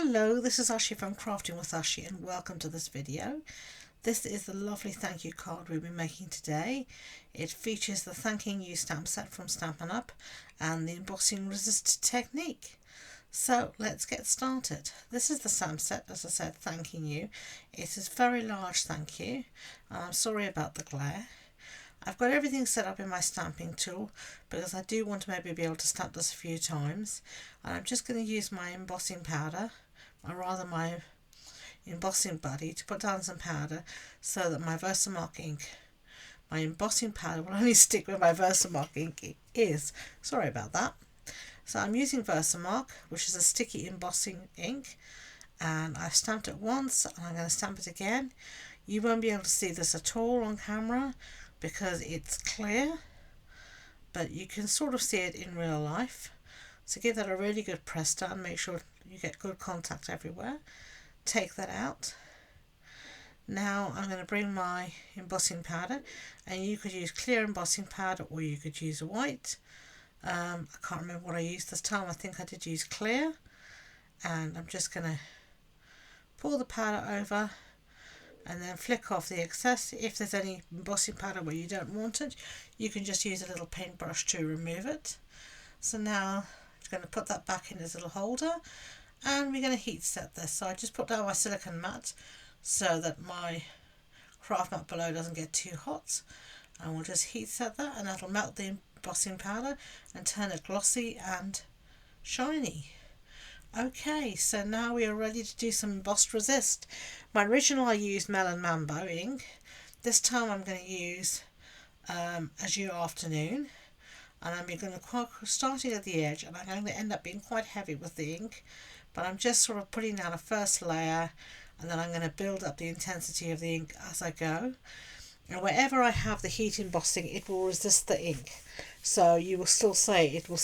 Hello, this is Ashee from Crafting with Ashee and welcome to this video. This is the lovely thank you card we'll be making today. It features the thanking you stamp set from Stampin Up and the embossing resist technique. So let's get started. This is the stamp set, as I said, thanking you. It is a very large thank you. I'm sorry about the glare. I've got everything set up in my stamping tool because I do want to maybe be able to stamp this a few times. And I'm just going to use my embossing powder, or rather my embossing buddy, to put down some powder so that my Versamark ink, my embossing powder will only stick where my Versamark ink is. Sorry about that. So I'm using Versamark, which is a sticky embossing ink, and I've stamped it once and I'm going to stamp it again. You won't be able to see this at all on camera because it's clear, but you can sort of see it in real life. So give that a really good press down, make sure you get good contact everywhere. Take that out. Now I'm going to bring my embossing powder, and you could use clear embossing powder or you could use white. I can't remember what I used this time. I think I did use clear, and I'm just going to pour the powder over and then flick off the excess. If there's any embossing powder where you don't want it, you can just use a little paintbrush to remove it. So now I'm going to put that back in this little holder, and we're going to heat set this. So I just put down my silicone mat so that my craft mat below doesn't get too hot, and we'll just heat set that, and that'll melt the embossing powder and turn it glossy and shiny. Okay, so now we are ready to do some embossed resist. My original I used Melon Mambo ink. This time I'm going to use Azure Afternoon, and I'm going to starting at the edge, and I'm going to end up being quite heavy with the ink, but I'm just sort of putting down a first layer, and then I'm going to build up the intensity of the ink as I go. And wherever I have the heat embossing, it will resist the ink, so you will still say it will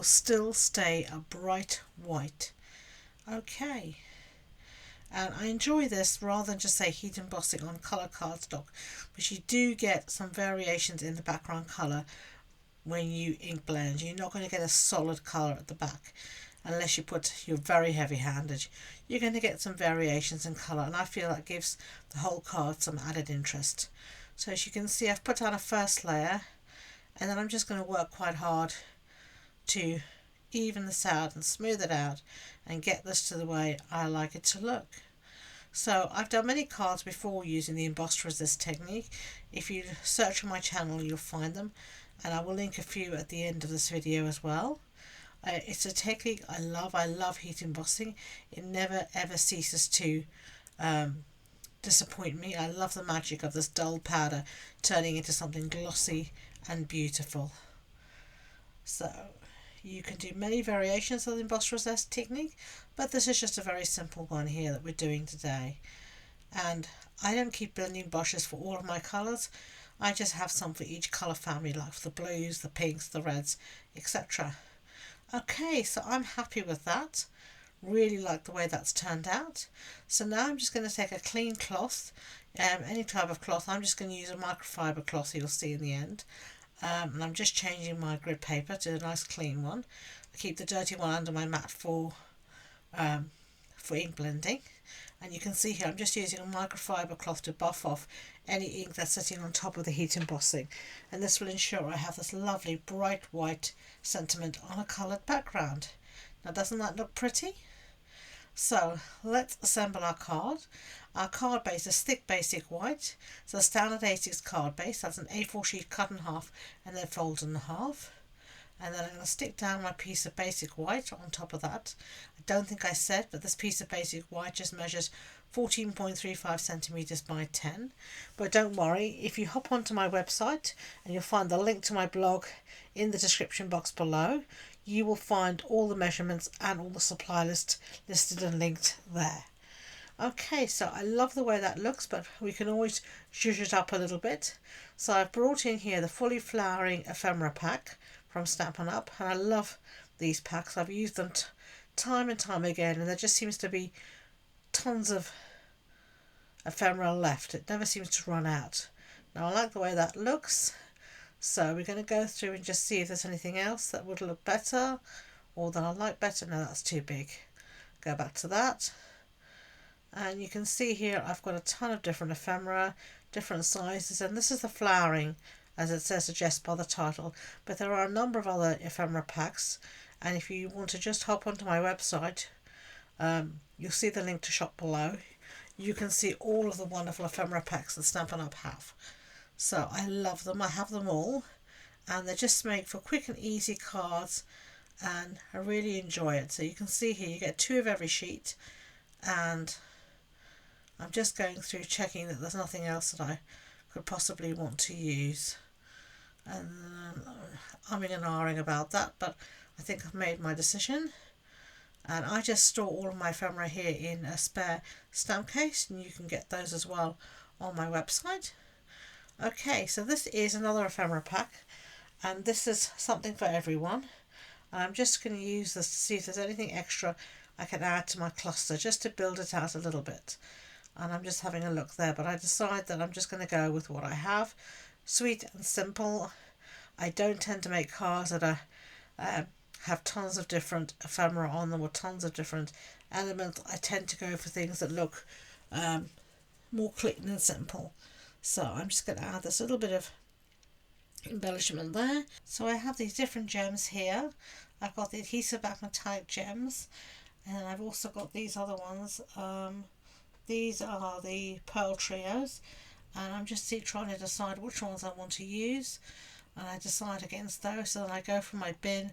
still stay a bright white. Okay, and I enjoy this rather than just say heat embossing on colour cardstock, but you do get some variations in the background colour when you ink blend. You're not going to get a solid colour at the back unless you're very heavy handed. You're going to get some variations in colour, and I feel that gives the whole card some added interest. So as you can see, I've put down a first layer, and then I'm just going to work quite hard to even this out and smooth it out and get this to the way I like it to look. So I've done many cards before using the embossed resist technique. If you search on my channel, you'll find them, and I will link a few at the end of this video as well. It's a technique I love. I love heat embossing. It never ever ceases to disappoint me. I love the magic of this dull powder turning into something glossy and beautiful. So you can do many variations of the embossed resist technique, but this is just a very simple one here that we're doing today. And I don't keep blending brushes for all of my colours. I just have some for each colour family, like for the blues, the pinks, the reds, etc. Okay, so I'm happy with that. Really like the way that's turned out. So now I'm just going to take a clean cloth, any type of cloth. I'm just going to use a microfiber cloth, you'll see in the end. And I'm just changing my grid paper to a nice clean one. I keep the dirty one under my mat for ink blending. And you can see here I'm just using a microfiber cloth to buff off any ink that's sitting on top of the heat embossing, and this will ensure I have this lovely bright white sentiment on a coloured background. Now doesn't that look pretty? So let's assemble our card. Our card base is thick basic white. It's a standard A6 card base. That's an A4 sheet cut in half and then folded in half. And then I'm going to stick down my piece of basic white on top of that. I don't think I said, but this piece of basic white just measures 14.35 centimeters by 10. But don't worry, if you hop onto my website, and you'll find the link to my blog in the description box below, you will find all the measurements and all the supply list listed and linked there. Okay, so I love the way that looks, but we can always zhuzh it up a little bit. So I've brought in here the fully flowering ephemera pack from Stampin Up, and I love these packs. I've used them time and time again, and there just seems to be tons of ephemera left. It never seems to run out. Now I like the way that looks, so we're going to go through and just see if there's anything else that would look better or that I like better. No, that's too big. Go back to that. And you can see here I've got a ton of different ephemera, different sizes, and this is the flowering, as it says, suggests by the title. But there are a number of other ephemera packs, and if you want to just hop onto my website, you'll see the link to shop below. You can see all of the wonderful ephemera packs that Stampin' Up have. So I love them, I have them all, and they're just made for quick and easy cards, and I really enjoy it. So you can see here you get 2 of every sheet, and I'm just going through checking that there's nothing else that I could possibly want to use, and I'm umming and ahhing about that, but I think I've made my decision. And I just store all of my ephemera here in a spare stamp case, and you can get those as well on my website. Okay, so this is another ephemera pack, and this is something for everyone. And I'm just going to use this to see if there's anything extra I can add to my cluster, just to build it out a little bit. And I'm just having a look there, but I decide that I'm just going to go with what I have. Sweet and simple. I don't tend to make cards that are have tons of different ephemera on them or tons of different elements. I tend to go for things that look more clean and simple. So I'm just going to add this little bit of embellishment there. So I have these different gems here. I've got the adhesive back metallic gems, and I've also got these other ones. These are the pearl trios, and I'm just trying to decide which ones I want to use, and I decide against those. So then I go for my bin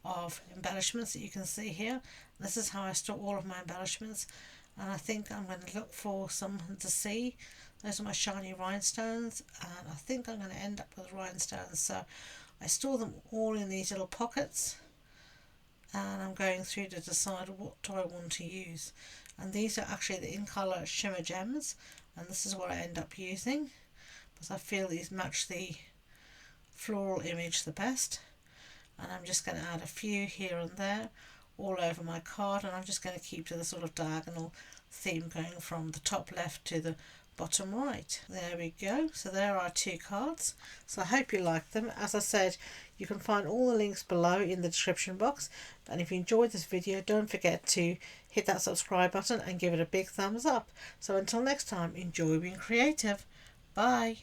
of embellishments that you can see here. This is how I store all of my embellishments, and I think I'm going to look for something to see. Those are my shiny rhinestones, and I think I'm going to end up with rhinestones. So I store them all in these little pockets, and I'm going through to decide what do I want to use. And these are actually the in colour shimmer gems, and this is what I end up using because I feel these match the floral image the best. And I'm just going to add a few here and there all over my card, and I'm just going to keep to the sort of diagonal theme going from the top left to the bottom right. There we go. So there are 2 cards. So I hope you like them. As I said, you can find all the links below in the description box, and if you enjoyed this video, don't forget to hit that subscribe button and give it a big thumbs up. So until next time, enjoy being creative. Bye.